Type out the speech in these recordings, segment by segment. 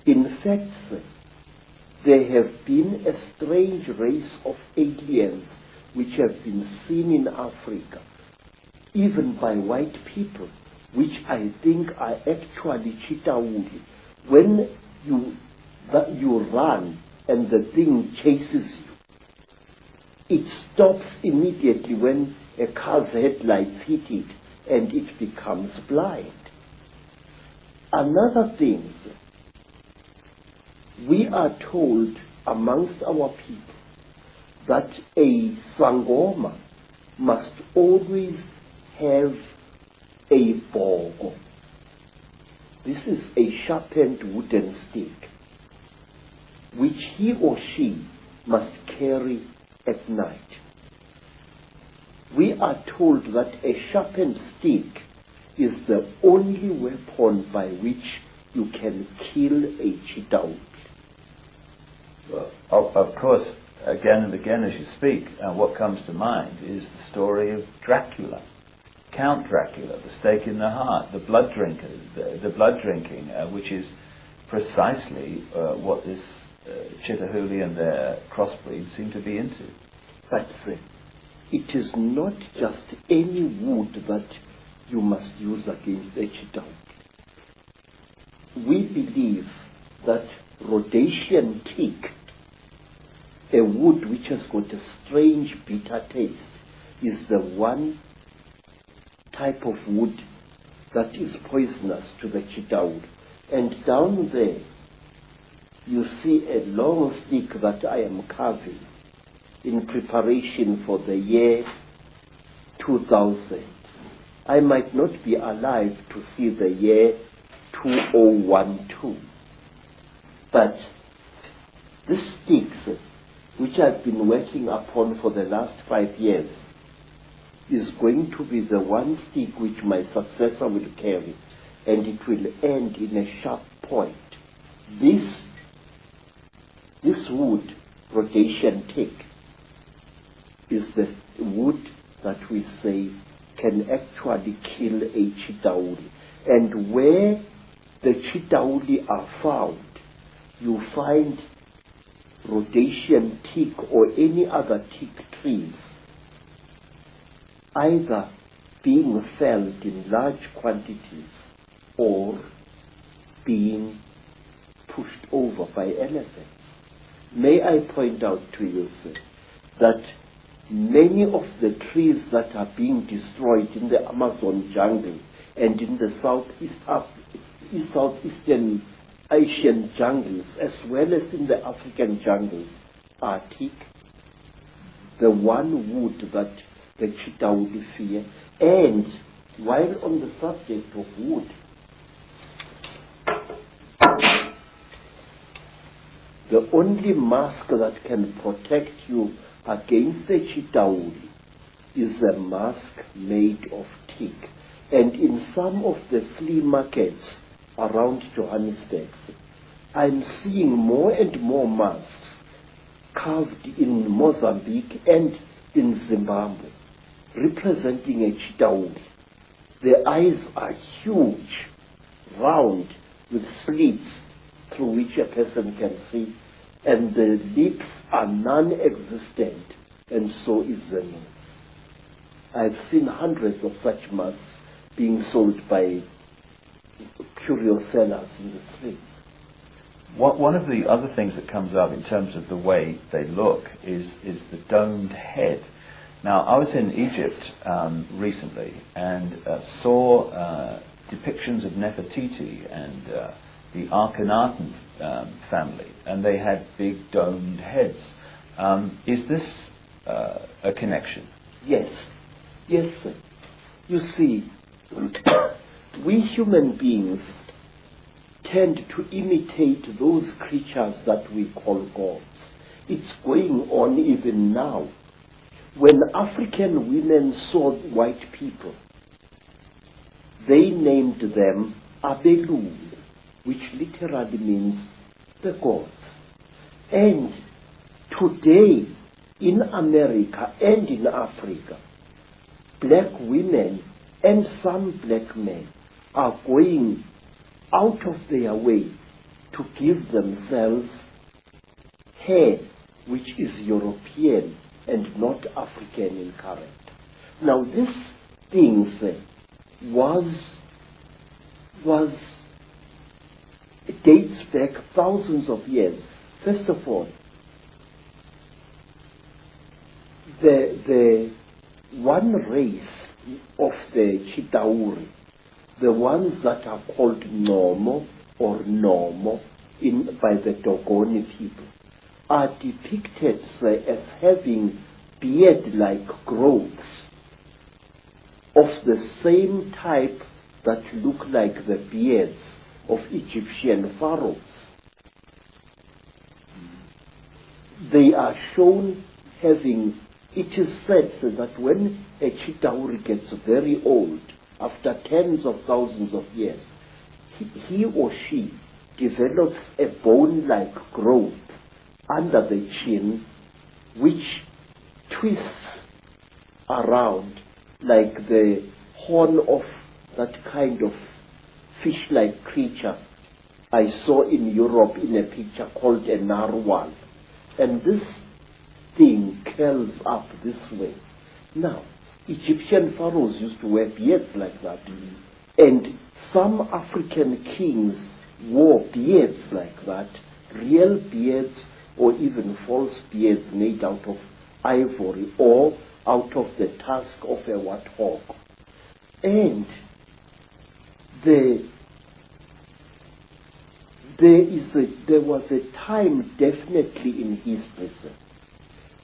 In fact, there have been a strange race of aliens which have been seen in Africa, even by white people, which I think are actually Chitauri. When you run and the thing chases you, it stops immediately when a car's headlights hit it and it becomes blind. Another thing, we are told amongst our people that a Sangoma must always have a bogo. This is a sharpened wooden stick which he or she must carry at night. We are told that a sharpened stick is the only weapon by which you can kill a Chitauri. Well, of course, again and again as you speak, what comes to mind is the story of Dracula. Count Dracula, the stake in the heart, the blood drinking, which is precisely what this Chitauri and their crossbreeds seem to be into. But it is not just any wood that you must use against a Chitauri. We believe that Rhodesian teak, a wood which has got a strange bitter taste, is the one type of wood that is poisonous to the Chitauri. And down there you see a long stick that I am carving in preparation for the year 2000. I might not be alive to see the year 2012. But this sticks, which I've been working upon for the last 5 years, is going to be the one stick which my successor will carry, and it will end in a sharp point. This wood, Rhodesian teak, is the wood that we say can actually kill a Chitauri. And where the Chitauri are found, you find Rhodesian teak or any other teak trees either being felled in large quantities or being pushed over by elephants. May I point out to you, sir, that many of the trees that are being destroyed in the Amazon jungle and in the Southeastern Asian jungles, as well as in the African jungles, are teak, the one wood that the Chitauri fear. And while on the subject of wood, the only mask that can protect you against the Chitauri is a mask made of teak. And in some of the flea markets around Johannesburg, I'm seeing more and more masks carved in Mozambique and in Zimbabwe, representing a Chitauri. The eyes are huge, round, with slits through which a person can see, and the lips are non-existent, and so is the nose. I've seen hundreds of such masks being sold by curio sellers in the streets. One of the other things that comes up in terms of the way they look is the domed head. Now, I was in Egypt recently and saw depictions of Nefertiti and the Akhenaten family, and they had big domed heads. Is this a connection? Yes, sir. You see, we human beings tend to imitate those creatures that we call gods. It's going on even now. When African women saw white people, they named them Abelul, which literally means the gods. And today, in America and in Africa, black women and some black men are going out of their way to give themselves hair which is European and not African in current. Now this thing it dates back thousands of years. First of all, the one race of the Chitauri, the ones that are called Nomo or Nomo by the Dogoni people, are depicted as having beard-like growths of the same type that look like the beards of Egyptian pharaohs. They are shown having, it is said that when a Chitauri gets very old, after tens of thousands of years, he or she develops a bone-like growth under the chin which twists around like the horn of that kind of fish-like creature I saw in Europe in a picture called a narwhal. And this thing curls up this way. Now, Egyptian pharaohs used to wear beards like that. And some African kings wore beards like that, real beards or even false beards made out of ivory or out of the tusk of a warthog. And there was a time definitely in history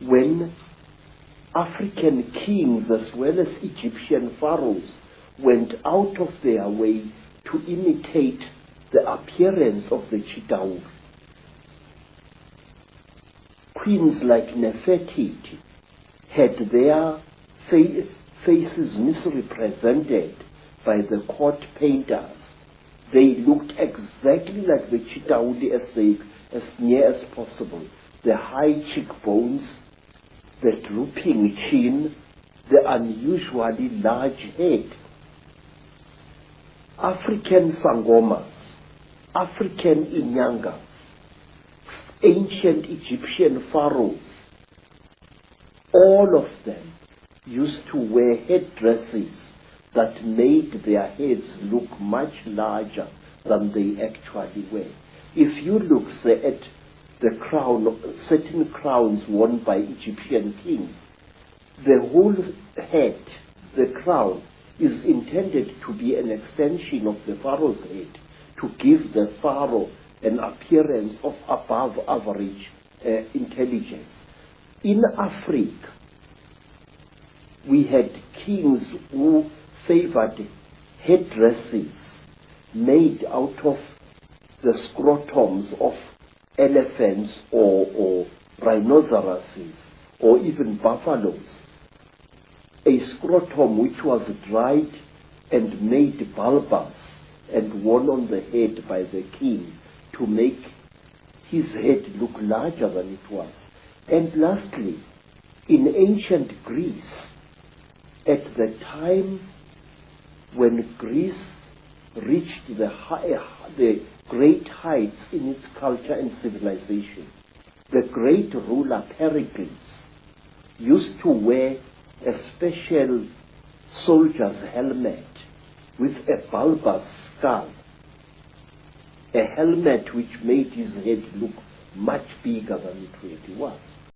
when African kings as well as Egyptian pharaohs went out of their way to imitate the appearance of the Chitauri. Queens like Nefertiti had their faces misrepresented by the court painters. They looked exactly like the Chitauri as near as possible. The high cheekbones, the drooping chin, the unusually large head. African sangomas, African inyangas, ancient Egyptian pharaohs, all of them used to wear headdresses that made their heads look much larger than they actually were. If you look, say, at the crown, certain crowns worn by Egyptian kings, the whole head, the crown, is intended to be an extension of the pharaoh's head, to give the pharaoh an appearance of above average intelligence. In Africa, we had kings who favored headdresses made out of the scrotums of elephants or rhinoceroses or even buffaloes. A scrotum which was dried and made bulbous and worn on the head by the king to make his head look larger than it was. And lastly, in ancient Greece, at the time when Greece reached the great heights in its culture and civilization, the great ruler Pericles used to wear a special soldier's helmet with a bulbous skull, a helmet which made his head look much bigger than it really was.